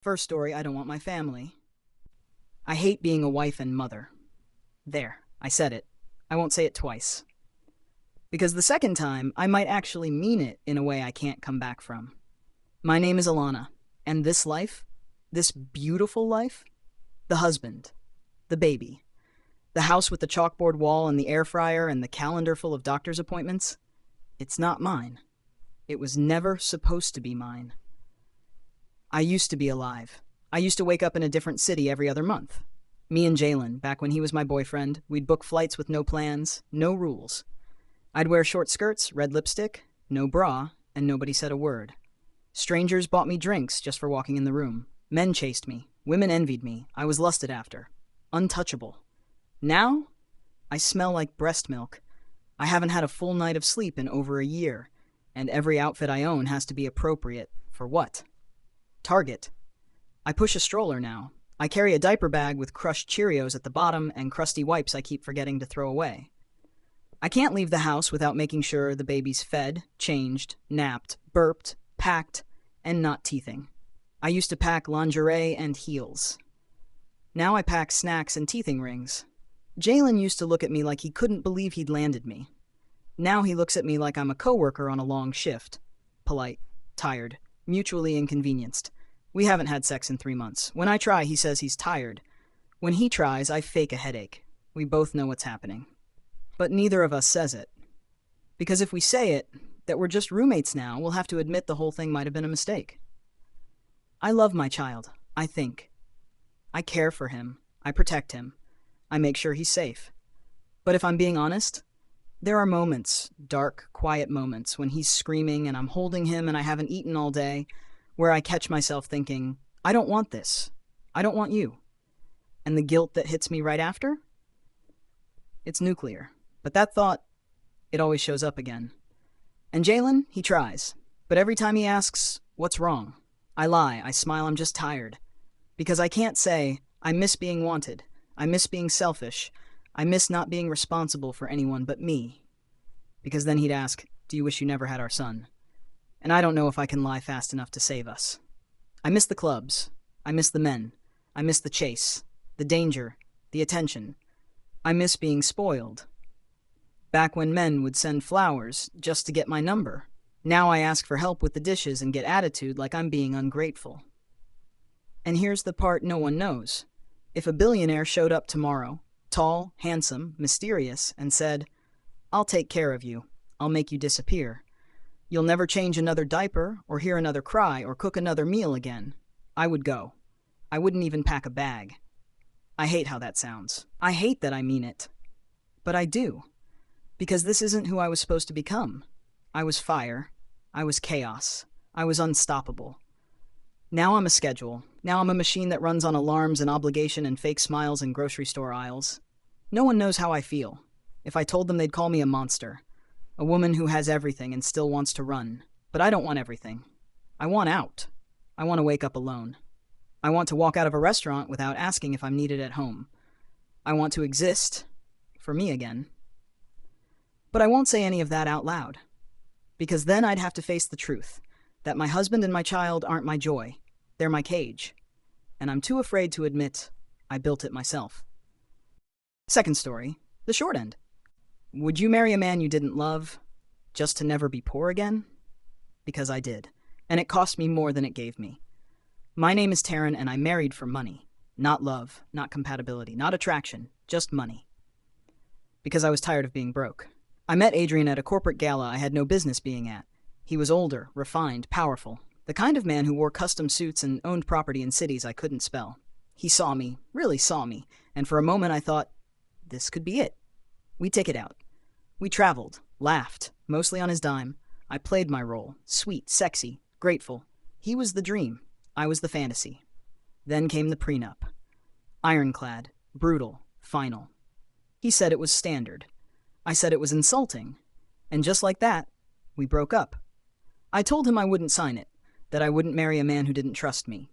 First story, I don't want my family. I hate being a wife and mother. There, I said it. I won't say it twice. Because the second time, I might actually mean it in a way I can't come back from. My name is Alana, and this life, this beautiful life, the husband, the baby, the house with the chalkboard wall and the air fryer and the calendar full of doctor's appointments, it's not mine. It was never supposed to be mine. I used to be alive. I used to wake up in a different city every other month. Me and Jalen, back when he was my boyfriend, we'd book flights with no plans, no rules. I'd wear short skirts, red lipstick, no bra, and nobody said a word. Strangers bought me drinks just for walking in the room. Men chased me. Women envied me. I was lusted after. Untouchable. Now, I smell like breast milk. I haven't had a full night of sleep in over a year, and every outfit I own has to be appropriate for what? Target. I push a stroller now. I carry a diaper bag with crushed Cheerios at the bottom and crusty wipes I keep forgetting to throw away. I can't leave the house without making sure the baby's fed, changed, napped, burped, packed, and not teething. I used to pack lingerie and heels. Now I pack snacks and teething rings. Jalen used to look at me like he couldn't believe he'd landed me. Now he looks at me like I'm a coworker on a long shift. Polite, tired, mutually inconvenienced. We haven't had sex in 3 months. When I try, he says he's tired. When he tries, I fake a headache. We both know what's happening. But neither of us says it. Because if we say it, that we're just roommates now, we'll have to admit the whole thing might have been a mistake. I love my child, I think. I care for him. I protect him. I make sure he's safe. But if I'm being honest, there are moments, dark, quiet moments, when he's screaming and I'm holding him and I haven't eaten all day, where I catch myself thinking, I don't want this. I don't want you. And the guilt that hits me right after? It's nuclear. But that thought, it always shows up again. And Jalen, he tries. But every time he asks, what's wrong? I lie. I smile. I'm just tired. Because I can't say, I miss being wanted. I miss being selfish. I miss not being responsible for anyone but me. Because then he'd ask, do you wish you never had our son? And I don't know if I can lie fast enough to save us. I miss the clubs. I miss the men. I miss the chase, the danger, the attention. I miss being spoiled. Back when men would send flowers just to get my number. Now I ask for help with the dishes and get attitude like I'm being ungrateful. And here's the part no one knows. If a billionaire showed up tomorrow, tall, handsome, mysterious, and said, I'll take care of you. I'll make you disappear. You'll never change another diaper, or hear another cry, or cook another meal again. I would go. I wouldn't even pack a bag. I hate how that sounds. I hate that I mean it. But I do. Because this isn't who I was supposed to become. I was fire. I was chaos. I was unstoppable. Now I'm a schedule. Now I'm a machine that runs on alarms and obligation and fake smiles in grocery store aisles. No one knows how I feel. If I told them, they'd call me a monster. A woman who has everything and still wants to run. But I don't want everything. I want out. I want to wake up alone. I want to walk out of a restaurant without asking if I'm needed at home. I want to exist. For me again. But I won't say any of that out loud. Because then I'd have to face the truth. That my husband and my child aren't my joy. They're my cage. And I'm too afraid to admit I built it myself. Second story, the short end. Would you marry a man you didn't love, just to never be poor again? Because I did, and it cost me more than it gave me. My name is Taryn, and I married for money. Not love, not compatibility, not attraction, just money. Because I was tired of being broke. I met Adrian at a corporate gala I had no business being at. He was older, refined, powerful, the kind of man who wore custom suits and owned property in cities I couldn't spell. He saw me, really saw me, and for a moment I thought, this could be it. We take it out. We traveled, laughed, mostly on his dime. I played my role, sweet, sexy, grateful. He was the dream. I was the fantasy. Then came the prenup. Ironclad, brutal, final. He said it was standard. I said it was insulting. And just like that, we broke up. I told him I wouldn't sign it, that I wouldn't marry a man who didn't trust me.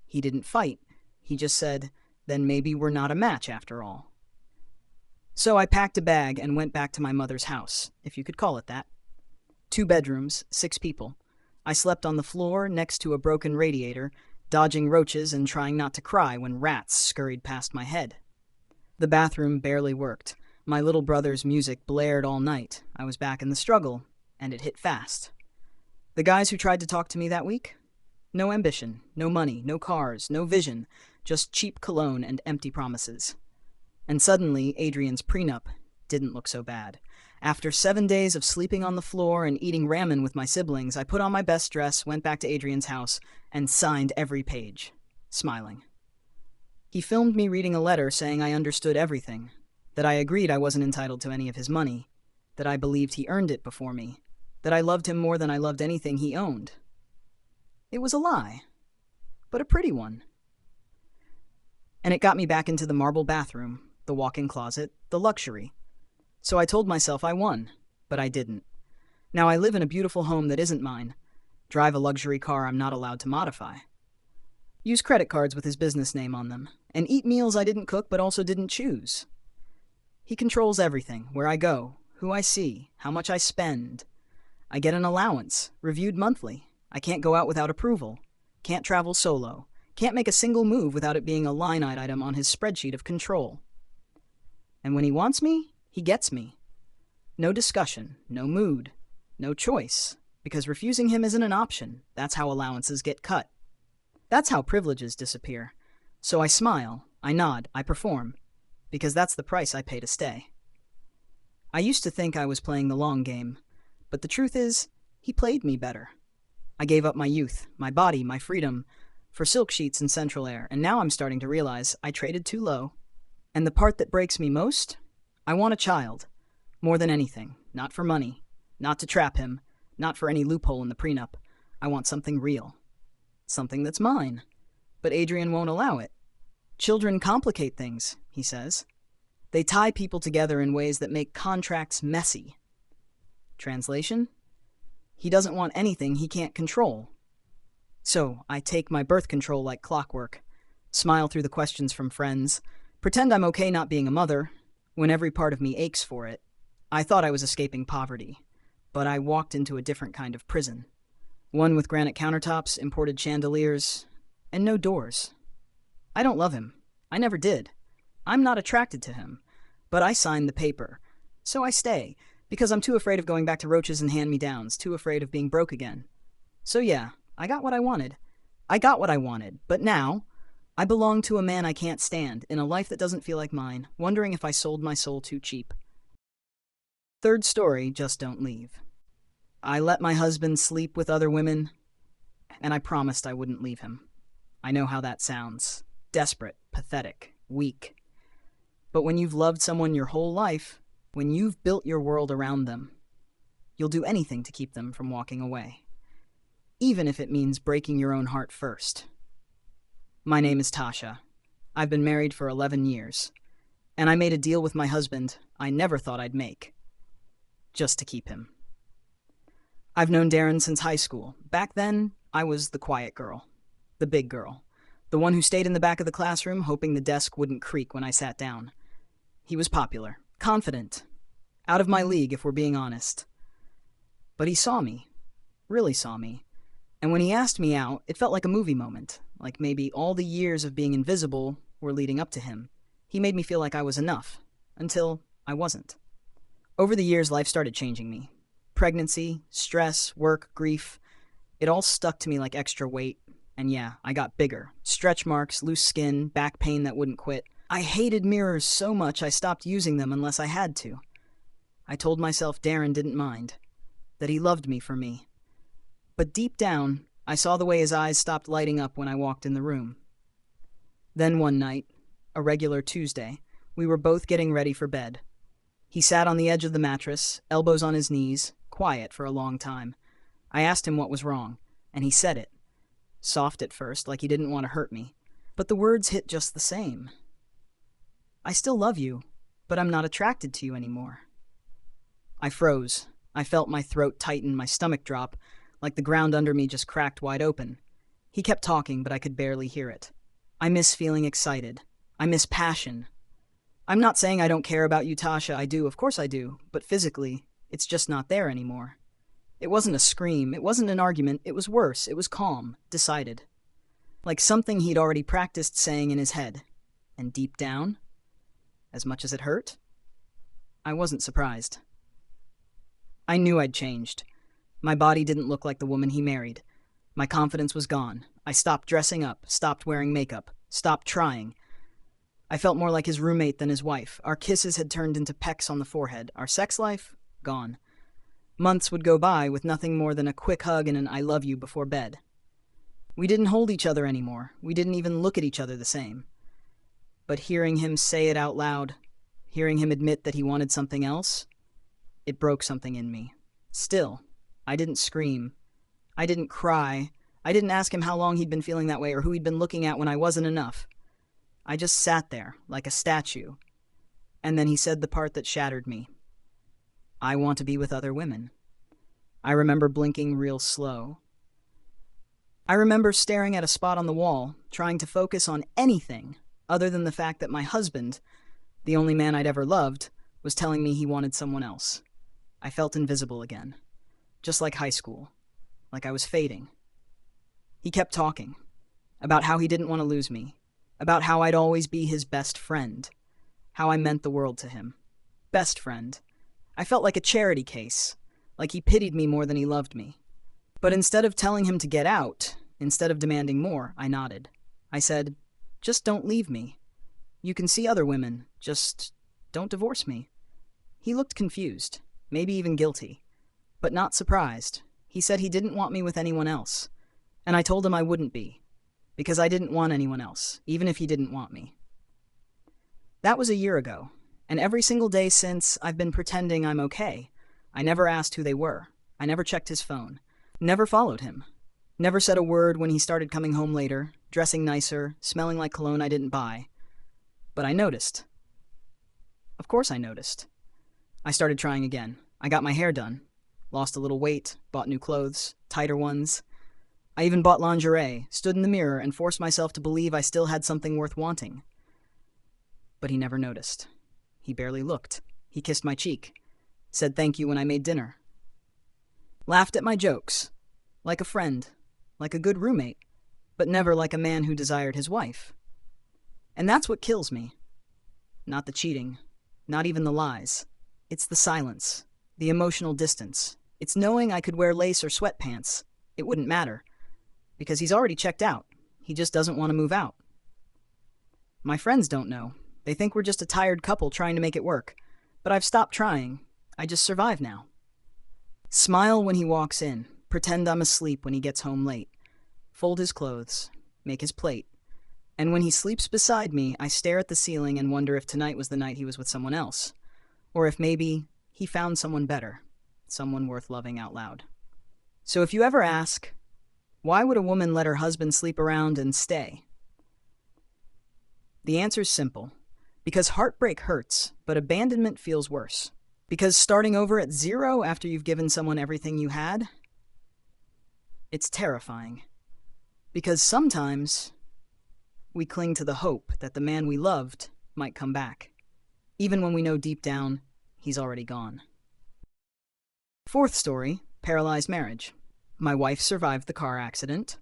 He didn't fight. He just said, then maybe we're not a match after all. So I packed a bag and went back to my mother's house, if you could call it that. 2 bedrooms, 6 people. I slept on the floor next to a broken radiator dodging roaches and trying not to cry when rats scurried past my head. The bathroom barely worked. My little brother's music blared all night. I was back in the struggle, and it hit fast. The guys who tried to talk to me that week? No ambition, no money, no cars, no vision, just cheap cologne and empty promises. And suddenly, Adrian's prenup didn't look so bad. After 7 days of sleeping on the floor and eating ramen with my siblings, I put on my best dress, went back to Adrian's house, and signed every page, smiling. He filmed me reading a letter saying I understood everything, that I agreed I wasn't entitled to any of his money, that I believed he earned it before me, that I loved him more than I loved anything he owned. It was a lie, but a pretty one. And it got me back into the marble bathroom, the walk-in closet, the luxury. So I told myself I won, but I didn't. Now I live in a beautiful home that isn't mine, drive a luxury car I'm not allowed to modify, use credit cards with his business name on them, and eat meals I didn't cook but also didn't choose. He controls everything, where I go, who I see, how much I spend. I get an allowance, reviewed monthly. I can't go out without approval, can't travel solo, can't make a single move without it being a line item on his spreadsheet of control. And when he wants me, he gets me. No discussion, no mood, no choice, because refusing him isn't an option. That's how allowances get cut. That's how privileges disappear. So I smile, I nod, I perform, because that's the price I pay to stay. I used to think I was playing the long game, but the truth is, he played me better. I gave up my youth, my body, my freedom, for silk sheets and central air, and now I'm starting to realize I traded too low. And the part that breaks me most? I want a child, more than anything, not for money, not to trap him, not for any loophole in the prenup. I want something real, something that's mine. But Adrian won't allow it. Children complicate things, he says. They tie people together in ways that make contracts messy. Translation? He doesn't want anything he can't control. So I take my birth control like clockwork, smile through the questions from friends, pretend I'm okay not being a mother, when every part of me aches for it. I thought I was escaping poverty, but I walked into a different kind of prison. One with granite countertops, imported chandeliers, and no doors. I don't love him. I never did. I'm not attracted to him, but I signed the paper. So I stay, because I'm too afraid of going back to roaches and hand-me-downs, too afraid of being broke again. So yeah, I got what I wanted. But now, I belong to a man I can't stand, in a life that doesn't feel like mine, wondering if I sold my soul too cheap. Third story, just don't leave. I let my husband sleep with other women, and I promised I wouldn't leave him. I know how that sounds. Desperate, pathetic, weak. But when you've loved someone your whole life, when you've built your world around them, you'll do anything to keep them from walking away, even if it means breaking your own heart first. My name is Tasha. I've been married for 11 years, and I made a deal with my husband I never thought I'd make, just to keep him. I've known Darren since high school. Back then, I was the quiet girl, the big girl, the one who stayed in the back of the classroom hoping the desk wouldn't creak when I sat down. He was popular, confident, out of my league if we're being honest. But he saw me, really saw me, and when he asked me out, it felt like a movie moment, like maybe all the years of being invisible were leading up to him. He made me feel like I was enough, until I wasn't. Over the years, life started changing me. Pregnancy, stress, work, grief, it all stuck to me like extra weight. And yeah, I got bigger. Stretch marks, loose skin, back pain that wouldn't quit. I hated mirrors so much I stopped using them unless I had to. I told myself Darren didn't mind, that he loved me for me. But deep down, I saw the way his eyes stopped lighting up when I walked in the room. Then one night, a regular Tuesday, we were both getting ready for bed. He sat on the edge of the mattress, elbows on his knees, quiet for a long time. I asked him what was wrong, and he said it. Soft at first, like he didn't want to hurt me, but the words hit just the same. I still love you, but I'm not attracted to you anymore. I froze. I felt my throat tighten, my stomach drop, like the ground under me just cracked wide open. He kept talking, but I could barely hear it. I miss feeling excited. I miss passion. I'm not saying I don't care about you, Tasha. I do, of course I do, but physically, it's just not there anymore. It wasn't a scream, it wasn't an argument, it was worse, it was calm, decided. like something he'd already practiced saying in his head. And deep down, as much as it hurt, I wasn't surprised. I knew I'd changed. My body didn't look like the woman he married. My confidence was gone. I stopped dressing up, stopped wearing makeup, stopped trying. I felt more like his roommate than his wife. Our kisses had turned into pecks on the forehead. Our sex life? Gone. Months would go by with nothing more than a quick hug and an I love you before bed. We didn't hold each other anymore. We didn't even look at each other the same. But hearing him say it out loud, hearing him admit that he wanted something else, it broke something in me. Still, I didn't scream. I didn't cry. I didn't ask him how long he'd been feeling that way or who he'd been looking at when I wasn't enough. I just sat there, like a statue. And then he said the part that shattered me. I want to be with other women. I remember blinking real slow. I remember staring at a spot on the wall, trying to focus on anything other than the fact that my husband, the only man I'd ever loved, was telling me he wanted someone else. I felt invisible again. Just like high school. Like I was fading. He kept talking. About how he didn't want to lose me. About how I'd always be his best friend. How I meant the world to him. Best friend. I felt like a charity case. Like he pitied me more than he loved me. But instead of telling him to get out, instead of demanding more, I nodded. I said, just don't leave me. You can see other women. Just don't divorce me. He looked confused. Maybe even guilty. But not surprised. He said he didn't want me with anyone else. And I told him I wouldn't be. Because I didn't want anyone else, even if he didn't want me. That was a year ago. And every single day since, I've been pretending I'm okay. I never asked who they were. I never checked his phone. Never followed him. Never said a word when he started coming home later, dressing nicer, smelling like cologne I didn't buy. But I noticed. Of course I noticed. I started trying again. I got my hair done. Lost a little weight, bought new clothes, tighter ones. I even bought lingerie, stood in the mirror, and forced myself to believe I still had something worth wanting. But he never noticed. He barely looked. He kissed my cheek. Said thank you when I made dinner. Laughed at my jokes. Like a friend. Like a good roommate. But never like a man who desired his wife. And that's what kills me. Not the cheating. Not even the lies. It's the silence. The emotional distance. It's knowing I could wear lace or sweatpants. It wouldn't matter. Because he's already checked out. He just doesn't want to move out. My friends don't know. They think we're just a tired couple trying to make it work. But I've stopped trying. I just survive now. Smile when he walks in. Pretend I'm asleep when he gets home late. Fold his clothes. Make his plate. And when he sleeps beside me, I stare at the ceiling and wonder if tonight was the night he was with someone else. Or if maybe he found someone better. Someone worth loving out loud. So if you ever ask, why would a woman let her husband sleep around and stay? The answer's simple. Because heartbreak hurts, but abandonment feels worse. Because starting over at zero after you've given someone everything you had, it's terrifying. Because sometimes we cling to the hope that the man we loved might come back, even when we know deep down he's already gone. Fourth story, paralyzed marriage. My wife survived the car accident,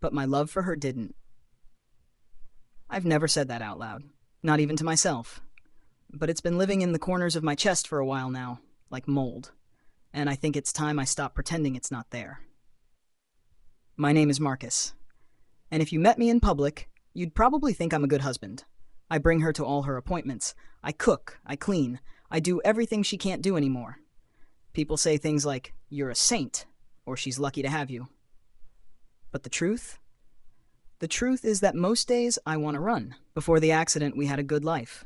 but my love for her didn't. I've never said that out loud, not even to myself. But it's been living in the corners of my chest for a while now, like mold, and I think it's time I stop pretending it's not there. My name is Marcus, and if you met me in public, you'd probably think I'm a good husband. I bring her to all her appointments. I cook, I clean, I do everything she can't do anymore. People say things like, you're a saint, or she's lucky to have you. But the truth? The truth is that most days I want to run. Before the accident, we had a good life.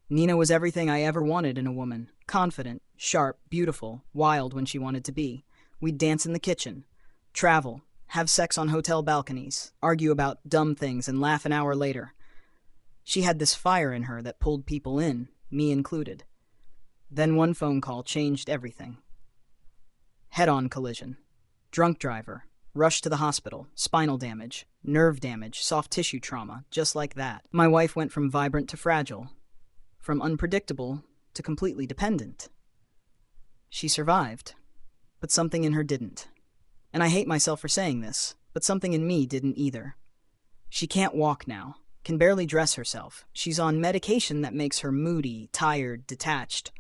Nina was everything I ever wanted in a woman. Confident, sharp, beautiful, wild when she wanted to be. We'd dance in the kitchen, travel, have sex on hotel balconies, argue about dumb things, and laugh an hour later. She had this fire in her that pulled people in, me included. Then one phone call changed everything. Head-on collision. Drunk driver. Rush to the hospital. Spinal damage. Nerve damage. Soft tissue trauma. Just like that. My wife went from vibrant to fragile. From unpredictable to completely dependent. She survived, but something in her didn't. And I hate myself for saying this, but something in me didn't either. She can't walk now, can barely dress herself. She's on medication that makes her moody, tired, detached.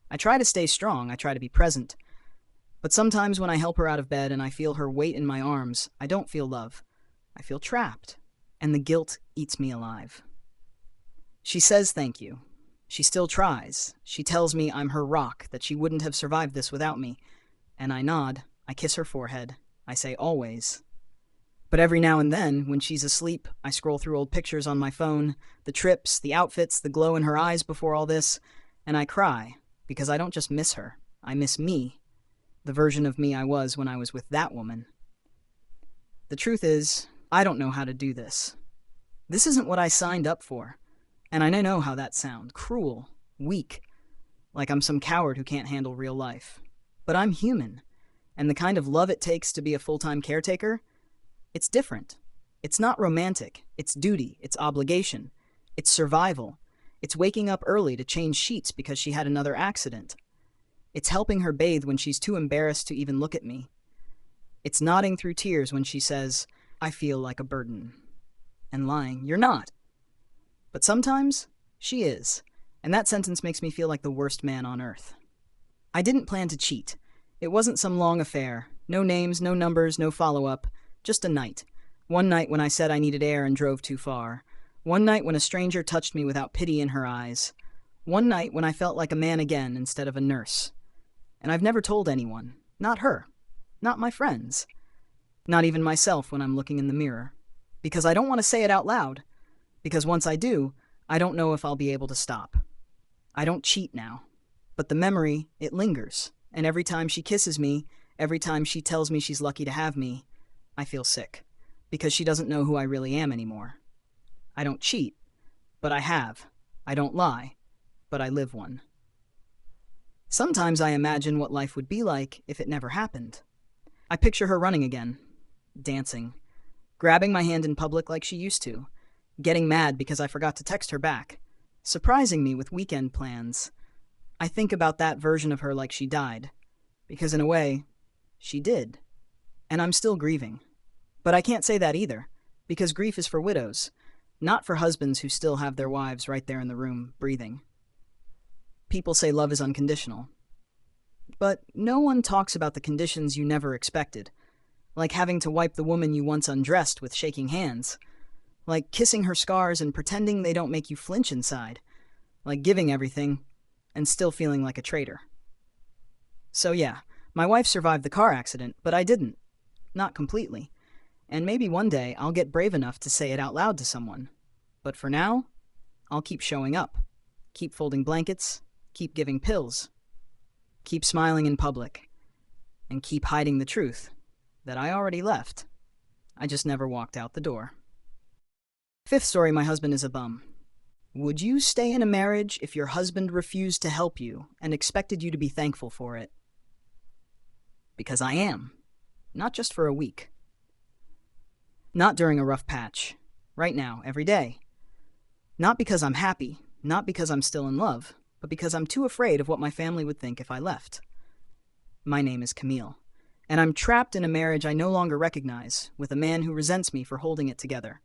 I try to stay strong, I try to be present. But sometimes when I help her out of bed and I feel her weight in my arms, I don't feel love. I feel trapped, and the guilt eats me alive. She says thank you. She still tries. She tells me I'm her rock, that she wouldn't have survived this without me. And I nod, I kiss her forehead. I say always. But every now and then, when she's asleep, I scroll through old pictures on my phone, the trips, the outfits, the glow in her eyes before all this, and I cry, because I don't just miss her. I miss me, the version of me I was when I was with that woman. The truth is, I don't know how to do this. This isn't what I signed up for. And I know how that sounds. Cruel, weak, like I'm some coward who can't handle real life. But I'm human, and the kind of love it takes to be a full-time caretaker, it's different. It's not romantic. It's duty. It's obligation. It's survival. It's waking up early to change sheets because she had another accident. It's helping her bathe when she's too embarrassed to even look at me. It's nodding through tears when she says, I feel like a burden. And lying, you're not. But sometimes, she is. And that sentence makes me feel like the worst man on earth. I didn't plan to cheat. It wasn't some long affair. No names, no numbers, no follow-up. Just a night. One night when I said I needed air and drove too far. One night when a stranger touched me without pity in her eyes. One night when I felt like a man again instead of a nurse. And I've never told anyone. Not her. Not my friends. Not even myself when I'm looking in the mirror. Because I don't want to say it out loud. Because once I do, I don't know if I'll be able to stop. I don't cheat now. But the memory, it lingers. And every time she kisses me, every time she tells me she's lucky to have me, I feel sick. Because she doesn't know who I really am anymore. I don't cheat, but I have. I don't lie, but I live one. Sometimes I imagine what life would be like if it never happened. I picture her running again, dancing, grabbing my hand in public like she used to, getting mad because I forgot to text her back, surprising me with weekend plans. I think about that version of her like she died, because in a way, she did. And I'm still grieving. But I can't say that either, because grief is for widows, not for husbands who still have their wives right there in the room, breathing. People say love is unconditional. But no one talks about the conditions you never expected, like having to wipe the woman you once undressed with shaking hands, like kissing her scars and pretending they don't make you flinch inside, like giving everything and still feeling like a traitor. So yeah, my wife survived the car accident, but I didn't. Not completely. And maybe one day I'll get brave enough to say it out loud to someone. But for now, I'll keep showing up, keep folding blankets, keep giving pills, keep smiling in public, and keep hiding the truth that I already left. I just never walked out the door. Fifth story, my husband is a bum. Would you stay in a marriage if your husband refused to help you and expected you to be thankful for it? Because I am. Not just for a week. Not during a rough patch. Right now, every day. Not because I'm happy, not because I'm still in love, but because I'm too afraid of what my family would think if I left. My name is Camille, and I'm trapped in a marriage I no longer recognize, with a man who resents me for holding it together.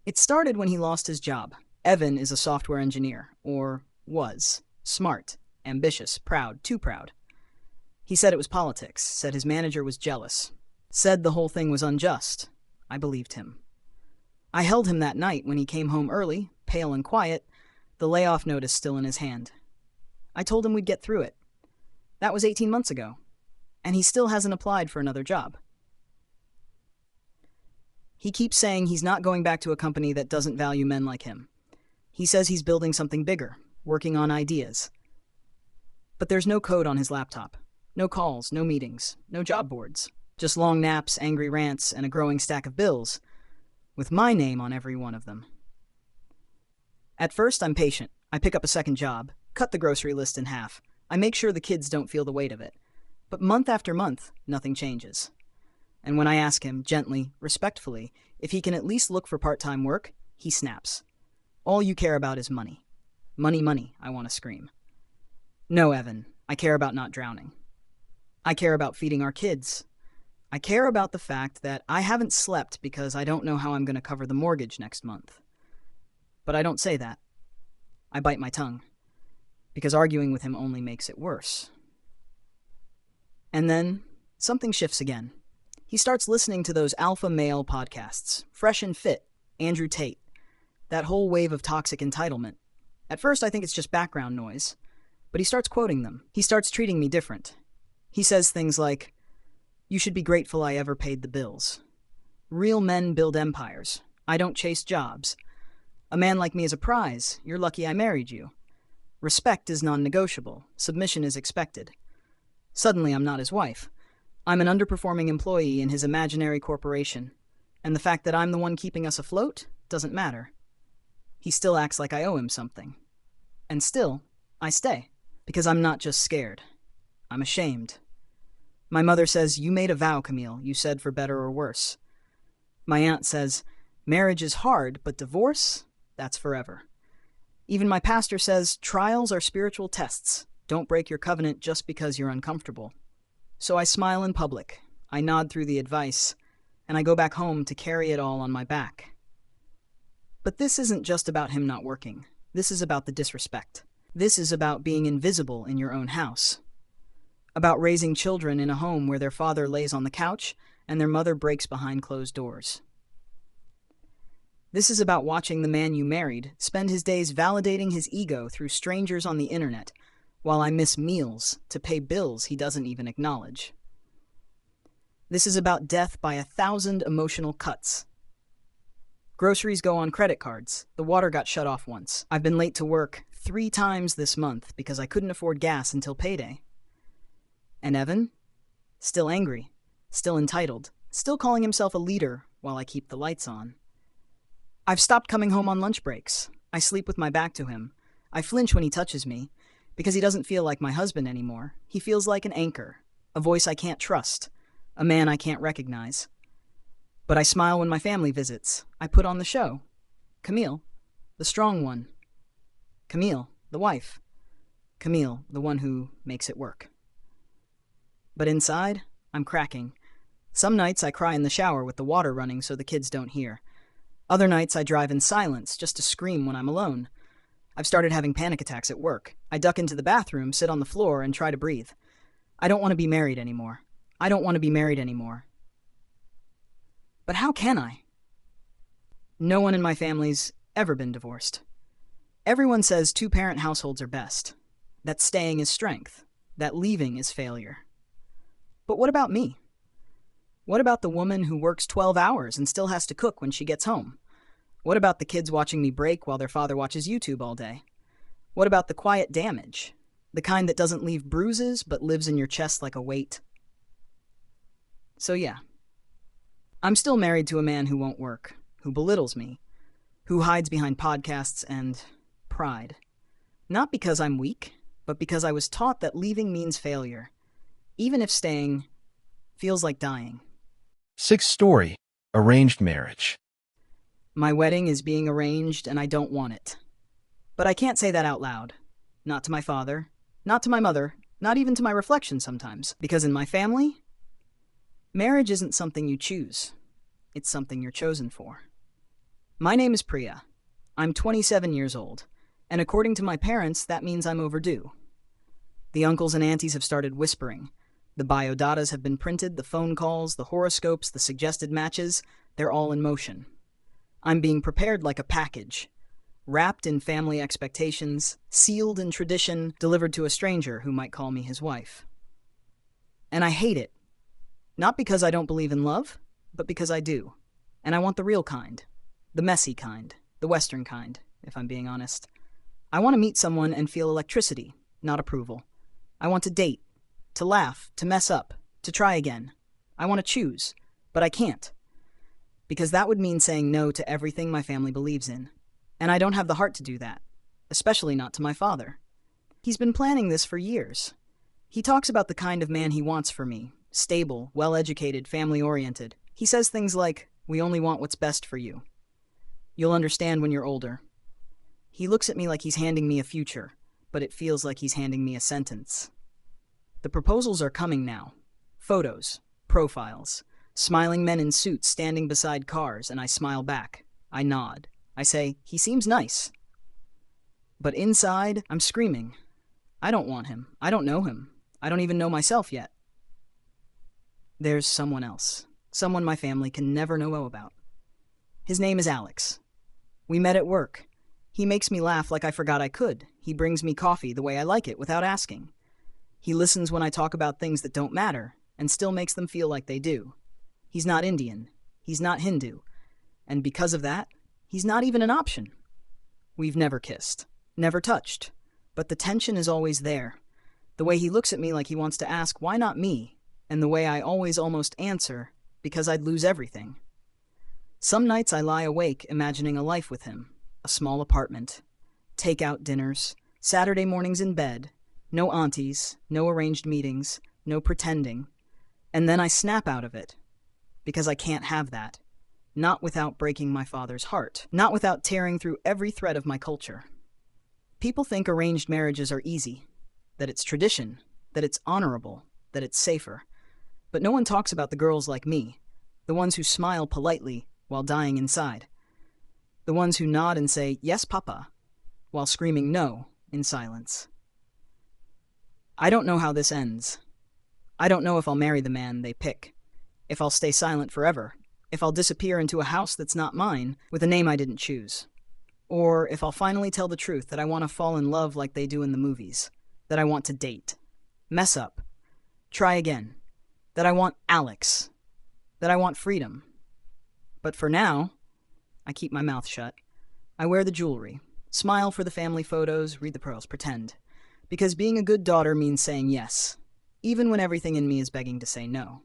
It started when he lost his job. Evan is a software engineer, or was. Smart, ambitious, proud, too proud. He said it was politics, said his manager was jealous, said the whole thing was unjust. I believed him. I held him that night when he came home early, pale and quiet, the layoff notice still in his hand. I told him we'd get through it. That was 18 months ago, and he still hasn't applied for another job. He keeps saying he's not going back to a company that doesn't value men like him. He says he's building something bigger, working on ideas. But there's no code on his laptop. No calls, no meetings, no job boards. Just long naps, angry rants, and a growing stack of bills, with my name on every one of them. At first, I'm patient. I pick up a second job, cut the grocery list in half. I make sure the kids don't feel the weight of it. But month after month, nothing changes. And when I ask him, gently, respectfully, if he can at least look for part-time work, he snaps. All you care about is money. Money, money, I want to scream. No, Evan, I care about not drowning. I care about feeding our kids, I care about the fact that I haven't slept because I don't know how I'm going to cover the mortgage next month. But I don't say that. I bite my tongue, because arguing with him only makes it worse. And then, something shifts again. He starts listening to those alpha male podcasts, Fresh and Fit, Andrew Tate, that whole wave of toxic entitlement. At first, I think it's just background noise, but he starts quoting them. He starts treating me different. He says things like, "You should be grateful I ever paid the bills. Real men build empires. I don't chase jobs. A man like me is a prize. You're lucky I married you. Respect is non-negotiable. Submission is expected." Suddenly, I'm not his wife. I'm an underperforming employee in his imaginary corporation, and the fact that I'm the one keeping us afloat doesn't matter. He still acts like I owe him something. And still, I stay, because I'm not just scared. I'm ashamed. My mother says, "You made a vow, Camille. You said for better or worse." My aunt says, "Marriage is hard, but divorce, that's forever." Even my pastor says, "Trials are spiritual tests. Don't break your covenant just because you're uncomfortable." So I smile in public, I nod through the advice, and I go back home to carry it all on my back. But this isn't just about him not working. This is about the disrespect. This is about being invisible in your own house. About raising children in a home where their father lays on the couch and their mother breaks behind closed doors. This is about watching the man you married spend his days validating his ego through strangers on the internet, while I miss meals to pay bills he doesn't even acknowledge. This is about death by 1,000 emotional cuts. Groceries go on credit cards. The water got shut off once. I've been late to work 3 times this month because I couldn't afford gas until payday. And Evan? Still angry, still entitled, still calling himself a leader while I keep the lights on. I've stopped coming home on lunch breaks. I sleep with my back to him. I flinch when he touches me, because he doesn't feel like my husband anymore. He feels like an anchor, a voice I can't trust, a man I can't recognize. But I smile when my family visits. I put on the show. Camille, the strong one. Camille, the wife. Camille, the one who makes it work. But inside, I'm cracking. Some nights I cry in the shower with the water running so the kids don't hear. Other nights I drive in silence just to scream when I'm alone. I've started having panic attacks at work. I duck into the bathroom, sit on the floor, and try to breathe. I don't want to be married anymore. I don't want to be married anymore. But how can I? No one in my family's ever been divorced. Everyone says 2-parent households are best, that staying is strength, that leaving is failure. But what about me? What about the woman who works 12 hours and still has to cook when she gets home? What about the kids watching me break while their father watches YouTube all day? What about the quiet damage? The kind that doesn't leave bruises but lives in your chest like a weight? So yeah, I'm still married to a man who won't work, who belittles me, who hides behind podcasts and pride. Not because I'm weak, but because I was taught that leaving means failure, even if staying feels like dying. 6th story, arranged marriage. My wedding is being arranged and I don't want it. But I can't say that out loud. Not to my father, not to my mother, not even to my reflection sometimes. Because in my family, marriage isn't something you choose. It's something you're chosen for. My name is Priya. I'm 27 years old, and according to my parents, that means I'm overdue. The uncles and aunties have started whispering. The biodatas have been printed, the phone calls, the horoscopes, the suggested matches, they're all in motion. I'm being prepared like a package, wrapped in family expectations, sealed in tradition, delivered to a stranger who might call me his wife. And I hate it. Not because I don't believe in love, but because I do. And I want the real kind. The messy kind. The Western kind, if I'm being honest. I want to meet someone and feel electricity, not approval. I want to date, to laugh, to mess up, to try again. I want to choose, but I can't. Because that would mean saying no to everything my family believes in. And I don't have the heart to do that, especially not to my father. He's been planning this for years. He talks about the kind of man he wants for me, stable, well-educated, family-oriented. He says things like, "We only want what's best for you. You'll understand when you're older." He looks at me like he's handing me a future, but it feels like he's handing me a sentence. The proposals are coming now. Photos, Profiles. Smiling men in suits standing beside cars, and I smile back. I nod. I say, he seems nice. But inside, I'm screaming. I don't want him. I don't know him. I don't even know myself yet. There's someone else. Someone my family can never know about. His name is Alex. We met at work. He makes me laugh like I forgot I could. He brings me coffee the way I like it without asking. He listens when I talk about things that don't matter and still makes them feel like they do. He's not Indian. He's not Hindu. And because of that, he's not even an option. We've never kissed, never touched, but the tension is always there. The way he looks at me like he wants to ask, why not me? And the way I always almost answer, because I'd lose everything. Some nights I lie awake imagining a life with him, a small apartment, take-out dinners, Saturday mornings in bed, no aunties, no arranged meetings, no pretending. And then I snap out of it, because I can't have that. Not without breaking my father's heart, not without tearing through every thread of my culture. People think arranged marriages are easy, that it's tradition, that it's honorable, that it's safer. But no one talks about the girls like me, the ones who smile politely while dying inside. The ones who nod and say, "Yes, Papa," while screaming no in silence. I don't know how this ends. I don't know if I'll marry the man they pick, if I'll stay silent forever, if I'll disappear into a house that's not mine with a name I didn't choose, or if I'll finally tell the truth that I want to fall in love like they do in the movies, that I want to date, mess up, try again, that I want Alex, that I want freedom. But for now, I keep my mouth shut. I wear the jewelry, smile for the family photos, read the pearls, pretend. Because being a good daughter means saying yes, even when everything in me is begging to say no.